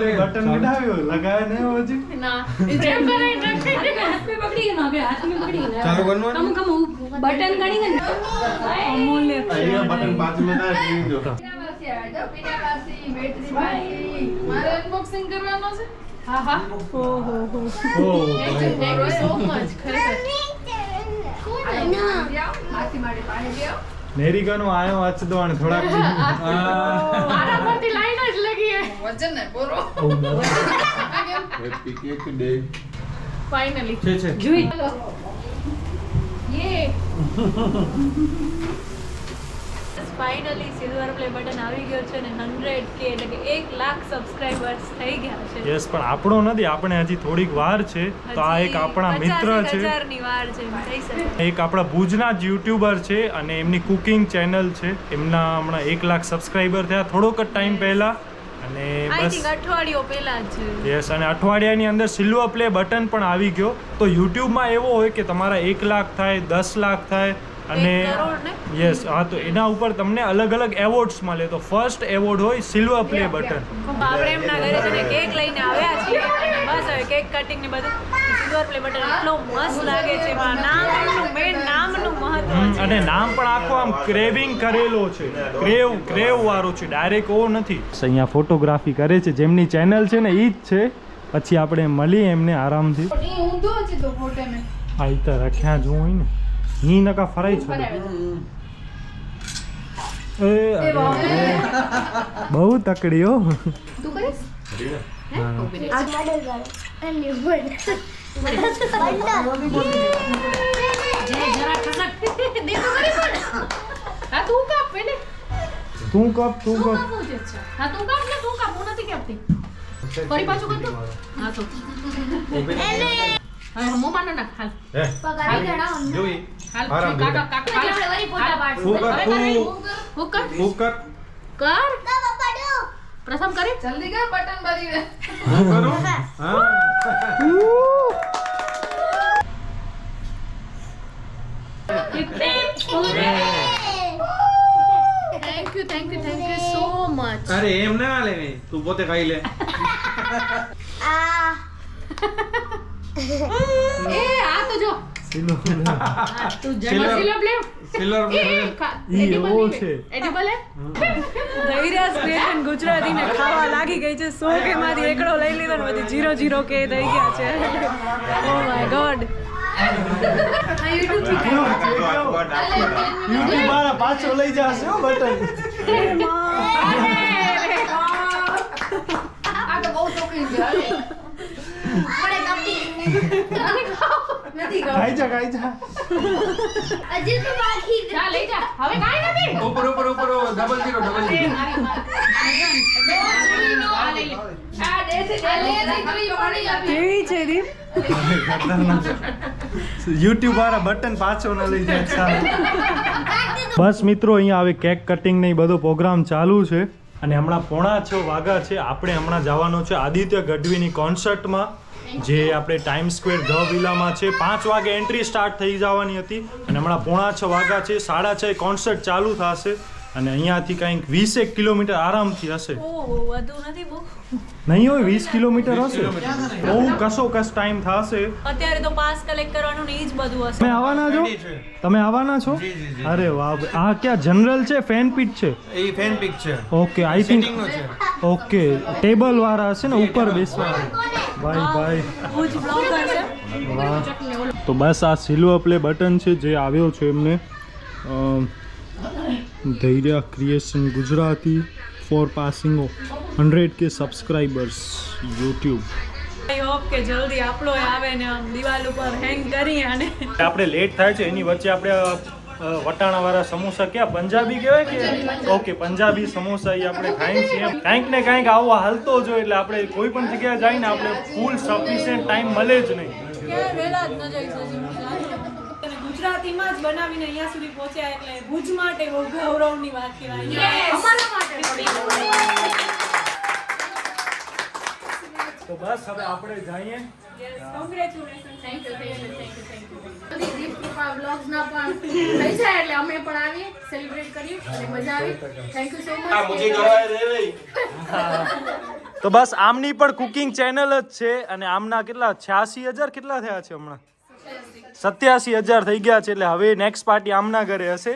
Play button मिटाव्यो लगाया नहीं हो जी ना प्रेम करे हाथ में पकड़ी ना के हाथ में पकड़ी ना चालू करनो कम बटन गणी ने अमूल्य ये बटन 5 मिनट है टीवी जो पीना पासी बैटरी पासी मारे अनबॉक्सिंग करવાનો છે હા હા ઓ હો હો થેન્ક યુ સો મચ ખરેખર માસી માટે પાણી દેઓ नेरिका नो आयो अचदवाण थोड़ा मारा परती लाइन જ લગી હે વજન ને બોરો हैप्पी केक डे फाइनली છે જોઈ ये फाइनली सिल्वर प्ले बटन આવી ગયો છે ને 100k એટલે કે 1 લાખ સબસ્ક્રાઇબર્સ થઈ ગયા છે યસ પણ આપણો નથી આપણે હજી થોડીક વાર છે તો આ એક આપણા મિત્ર છે 50000 ની વાર છે થઈ શકે એક આપણા ભુજના જ યુટ્યુબર છે અને એમની કુકિંગ ચેનલ છે એમના હમણાં 1 લાખ સબસ્ક્રાઇબર થયા થોડોક જ ટાઈમ પહેલા અને આઈ બસ થિંક અઠવાડિયો પહેલા જ યસ અને અઠવાડિયાની અંદર સિલ્વર પ્લે બટન પણ આવી ગયો તો યુટ્યુબમાં એવો હોય કે તમારા 1 લાખ થાય 10 લાખ થાય અને યસ હા તો એના ઉપર તમને અલગ અલગ એવોર્ડ્સ મળે તો ફર્સ્ટ એવોર્ડ હોય સિલ્વર પ્લે બટન આપણે એમના ઘરે છે કેક લઈને આવ્યા છીએ બસ હવે કેક કટિંગ ને બધું સિલ્વર પ્લે બટન એટલો મસ્ત લાગે છે નામનું મેન નામનું મહત્વ છે અને નામ પણ આખો આમ ક્રેવિંગ કરેલો છે ક્રેવ વાળો છે ડાયરેક્ટ ઓ નથી અહીંયા ફોટોગ્રાફી કરે છે જેમની ચેનલ છે ને ઈ જ છે પછી આપણે મળીએ એમને આરામથી ઊંધો છે તો ફોટો મે આ ઈતા રખ્યા જો હોય ને ही नका फराई छो ए बहुत तकड़ी हो तू करिस आज मॉडल कर एंड यू बोल जे जरा खसक दे तो करी पण हां तू काप पहले तू कप हां तू काप ने तू काप હું નથી કાપતી ફરી પાછું કર દો હા તો હવે મોમાં ના હાલ હે પગાડી દેડા જોઈ હાલ આરામ કાકા કાકા આપણે વરી ફોટા પાડશું હુકર કુકર કર કાકા પાડો પ્રથમ કરી જલ્દી કર બટન બરી દે હું કરું હા થેન્ક યુ સો મચ અરે એમ ના લે તું પોતે ખાઈ લે આ એ આ તો જો સિલો તું જમસીલો લે સિલ્વર ઈ ઓ છે એડિબલ હે ધૈર્યસ ક્રિએશન ગુજરાતી ને ખાવા લાગી ગઈ છે 100 કે માંથી એકડો લઈ લીધો ને બધી 0 કે થઈ ગયા છે ઓ માય ગોડ યુટ્યુબ વાળા પાછો લઈ જશે હો બટન આ તો બહુ શોખીન છે પડે કપટી નથી ખાઈ જા અજી તો બાકી જા લઈ જા હવે કાઈ નથી ઉપર ડબલ ઝીરો આ લઈ લે આ દેશે કરી પડી આપી કેવી છે દીપ યુટ્યુબ વાળા બટન પાછો ન લઈ જાય બસ મિત્રો અહીંયા હવે કેક કટિંગ ને બધો પ્રોગ્રામ ચાલુ છે અને હમણાં 6:30 વાગ્યા છે આપણે હમણાં જવાનું છે આદિત્ય ગઢવીની કોન્સર્ટમાં જે આપણે ટાઈમ સ્ક્વેર ધ વિલામાં છે 5 વાગે એન્ટ્રી સ્ટાર્ટ થઈ જવાની હતી અને હમણાં 5:30 વાગ્યા છે 6:30 કોન્સર્ટ ચાલુ થશે અને અહીંયાથી કંઈક 20 કિલોમીટર આરામથી હશે ઓહો વધુ નથી બહુ નહીં હોય 20 કિલોમીટર હશે બહુ કસ ટાઈમ થશે અત્યારે તો પાસ કલેક્ટ કરવાનું ને ઈ જ બધું હશે તમે આવવાના છો અરે વાહ આ ક્યાં જનરલ છે ફેન પીટ છે એ ફેન પિક છે ઓકે આઈ થિંક નો છે ઓકે ટેબલ વાળા હશે ને ઉપર બેસવા ભાઈ ભુજ બ્લોગર છે તો બસ આ સિલ્વર પ્લે બટન છે જે આવ્યો છે એમને Dhairya creation Gujarati for passing of 100k subscribers YouTube I hope કે જલ્દી આપણો આવે ને આમ દિવાલ ઉપર હેંગ કરી અને આપણે લેટ થાય છે એની વચ્ચે આપણે વટાણા વાળા સમોસા ક્યાં પંજાબી કહેવાય કે ઓકે પંજાબી સમોસા એ આપણે ખાઈએ છીએ કાંઈક ને કાંઈક આવો હાલતો જ હોય એટલે આપણે કોઈ પણ જગ્યાએ જઈને આપણે ફૂલ સફિશિયન્ટ ટાઈમ મળે જ નહીં ક્યારે વેલા જ ન જઈ શકીએ ગુજરાતીમાં જ બનાવીને અહીંયા સુધી પહોંચ્યા એટલે ભુજ માટે બહુ ગૌરવની વાત કહેવાય અમારા માટે તો બસ હવે આપણે જઈએ congratulation thank you Deep Krupa vlogs ના પણ થઈ જાય એટલે અમે પણ આવીએ સેલિબ્રેટ કરીએ અને મજા આવી થેન્ક યુ સો મચ આ મુજે ગવાય રે તો બસ આમની પણ કુકિંગ ચેનલ જ છે અને આમના કેટલા 86,000 કેટલા થયા છે હમણાં 87,000 થઈ ગયા છે એટલે હવે નેક્સ્ટ પાર્ટી આમના ઘરે હશે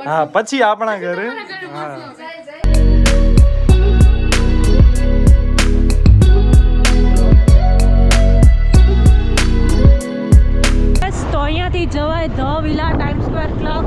હા પછી આપણા ઘરે હા તો અહીંયાથી જવાય the villa time square club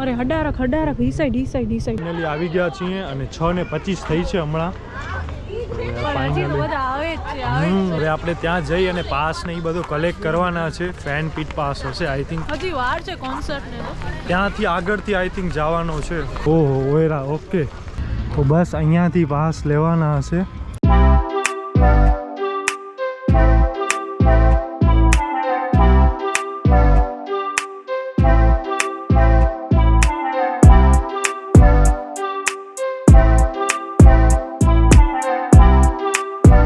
અરે હડારક ઈ સાઈડ ફાઇનલી આવી ગયા છીએ અને 6:25 થઈ છે હમણાં બધા આવે જ છે હવે આપણે ત્યાં જઈ અને પાસ ને એ બધું કલેક્ટ કરવાના છે ફેન પીટ પાસ હશે આઈ થિંક હજી વાર છે કોન્સર્ટ ને ત્યાંથી આગળથી આઈ થિંક જવાનો છે ઓહો ઓયરા ઓકે તો બસ અહીંયાથી પાસ લેવાના હશે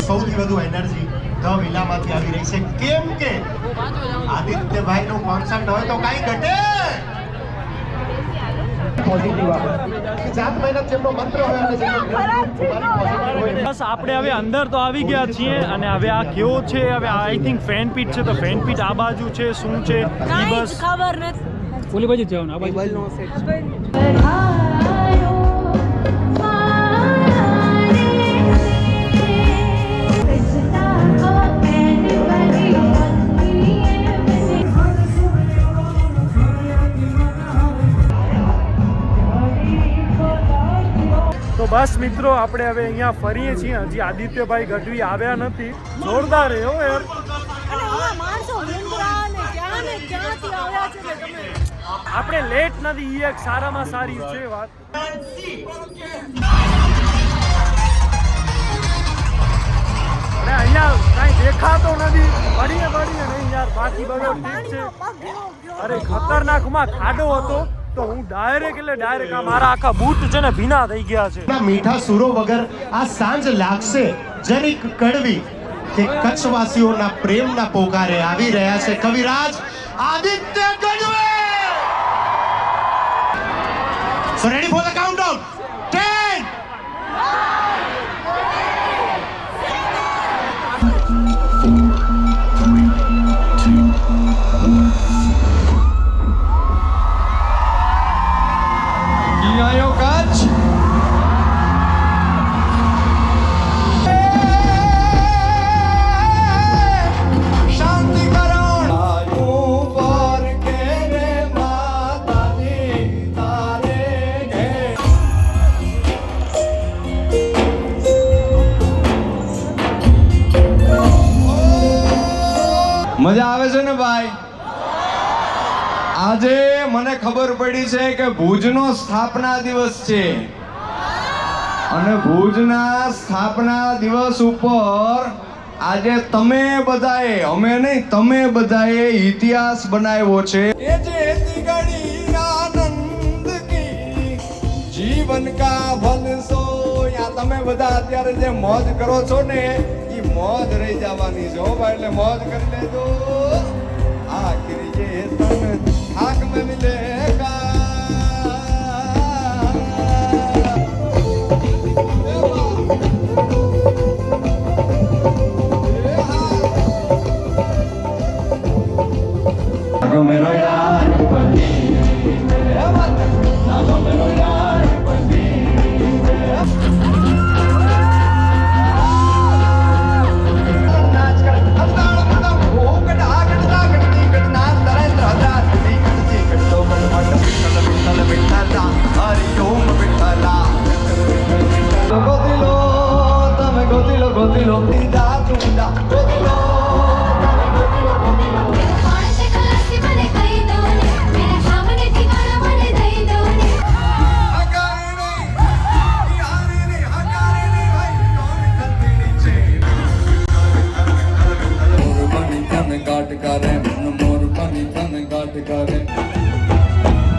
સૌથી વધુ એનર્જી ધ વિલામાંથી આવી રહી છે કેમ કે આદિત્યભાઈ નું કોન્સર્ટ હોય તો કઈ ઘટે પોઝિટિવ આવે જાત મહેનત જેમનો મંત્ર હોય અને બસ આપણે હવે અંદર તો આવી ગયા છીએ અને હવે આ કેવો છે હવે આઈ થિંક ફેન પીટ છે તો ફેન પીટ આ બાજુ છે શું છે ઈ બસ ખબર નથી ઓલી બાજુ જવાનું આ બાજુ તો બસ મિત્રો આપણે હવે અહીંયા ફરીએ છીએ હજી આદિત્યભાઈ ગઢવી આવ્યા નથી જોરદાર હે હો યાર આપણે લેટ નથી ઈ એક સારામાં સારી છે વાત અરે અહીંયા કાંઈ દેખાતો નથી પડીને નહીં યાર બાકી બધું ઠીક છે અરે ખતરનાકમાં ખાડો હતો તો હું ડાયરેક્ટ આ મારા આખા બૂટ છે ને ભીના થઈ ગયા છે મીઠા સુરો વગર આ સાંજ લાગશે જરીક કડવી કે કચ્છવાસીઓના પ્રેમના પોકારે આવી રહ્યા છે Kaviraj Aditya Gadhvi so ready for the countdown 10 આયો કચ્છ શાંતિ કરણ આયો પર કે રે માતાજી તારે ઘે મજા આવે છે ને ભાઈ આજે મને ખબર પડી છે કે ભુજનો સ્થાપના દિવસ છે અને ભુજના સ્થાપના દિવસ ઉપર આજે તમે બધાએ અમે નહીં તમે બધાએ ઇતિહાસ બનાવ્યો છે એ જે ઘડી આનંદ કી જીવન કા ભલસો યા તમે બધા અત્યારે જે મોજ કરો છો ને એ મોજ રહી જવાની છે હો ભાઈ એટલે મોજ કરી લેજો આખરી જે તન થાક में मिलेगा मेरा यार मेरा यार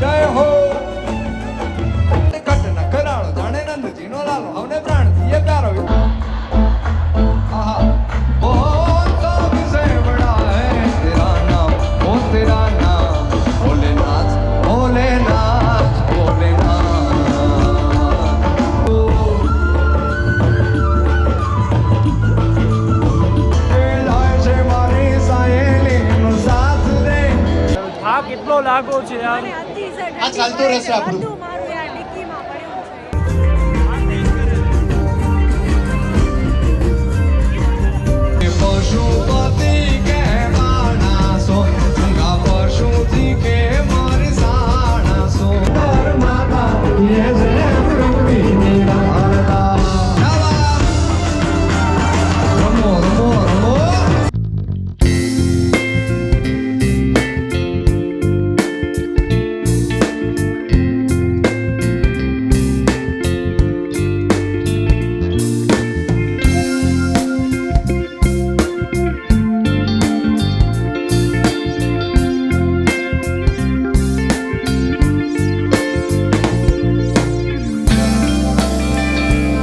जय हो कट न करालो जाने नंद जी नो लालो हमने प्राण दिए प्यारो आहा बहुत सबसे बड़ा है तेरा नाम ओ तेरा नाम भोलेनाथ भोलेनाथ भोलेनाथ લાગો છે યાર. અને અતિશય આ ચાલતું રહેશે આપણું. બધું